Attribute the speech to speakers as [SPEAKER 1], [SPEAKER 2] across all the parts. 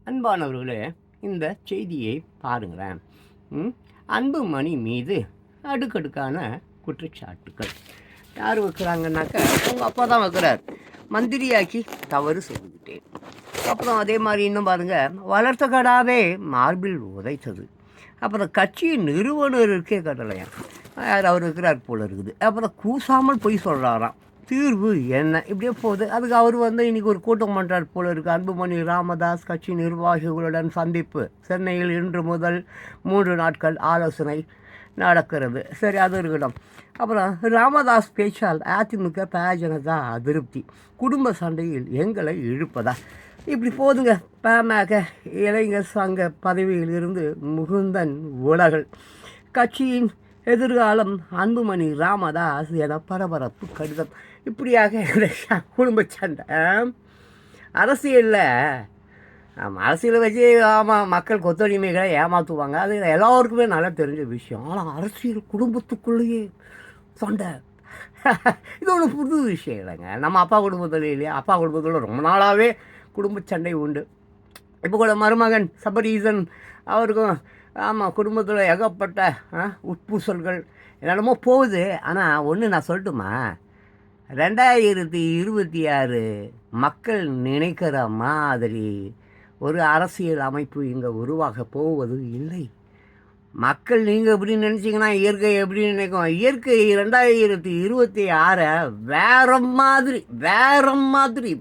[SPEAKER 1] அன்பானவர்களே, இந்த செய்தியை பாருங்களேன். அன்புமணி மீது அடுக்கடுக்கான குற்றச்சாட்டுக்கள் யார் வைக்கிறாங்கன்னாக்கா, உங்கள் அப்பா தான் வைக்கிறார். மந்திரியாக்கி தவறு செய்துவிட்டேன். அப்புறம் அதே மாதிரி இன்னும் பாருங்கள், வளர்த்த கடாவே மார்பில் உதைத்தது. அப்புறம் கட்சியின் நிறுவனருக்கே கடலையாம் யார் அவர் இருக்கிறார் போல இருக்குது. அப்புறம் கூசாமல் போய் சொல்கிறாராம். தீர்வு என்ன இப்படியே போகுது. அதுக்கு அவர் இன்றைக்கி ஒரு கூட்டம் பண்ணுறார் போல இருக்குது. அன்புமணி ராமதாஸ் கட்சி நிர்வாகிகளுடன் சந்திப்பு சென்னையில் இன்று முதல் 3 நாட்கள் ஆலோசனை நடக்கிறது. சரி, அது இருக்கட்டும். அப்புறம் ராமதாஸ் பேச்சால் அதிமுக ஜனதா அதிருப்தி, குடும்ப சண்டையில் எங்களை இழுப்பதா, இப்படி போதுங்க. பாமக இளைஞர் சங்க பதவியில் இருந்து முகுந்தன் உலகல், கட்சியின் எதிர்காலம் அன்புமணி ராமதாஸ் என பரபரப்பு கடிதம். இப்படியாக குடும்ப சண்டை அரசியலில் அரசியலை வச்சு மக்கள் கொத்தடிமைகளை ஏமாற்றுவாங்க. அது எல்லோருக்குமே நல்லா தெரிஞ்ச விஷயம். ஆனால் அரசியல் குடும்பத்துக்குள்ளேயே சண்டை இது ஒன்றும் புது விஷயம் இல்லைங்க. நம்ம அப்பா குடும்பத்தில் இல்லையா, அப்பா குடும்பத்தில் ரொம்ப நாளாகவே குடும்ப சண்டை உண்டு. இப்போ கூட மருமகன் சபரீசன் அவருக்கும் குடும்பத்தில் ஏகப்பட்ட உட்பூசல்கள் என்னென்னமோ போகுது. ஆனால் ஒன்று நான் சொல்லட்டுமா, 2026 மக்கள் நினைக்கிற மாதிரி ஒரு அரசியல் அமைப்பு இங்கே உருவாக போவது இல்லை. மக்கள் நீங்கள் எப்படி நினச்சிங்கன்னா இயற்கை எப்படி நினைக்கும்? இயற்கை 2026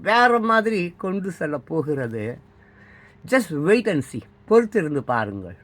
[SPEAKER 1] வேறு மாதிரி கொண்டு செல்ல போகிறது. ஜஸ்ட் வெயிட் அண்ட் சி, பொறுத்திருந்து பாருங்கள்.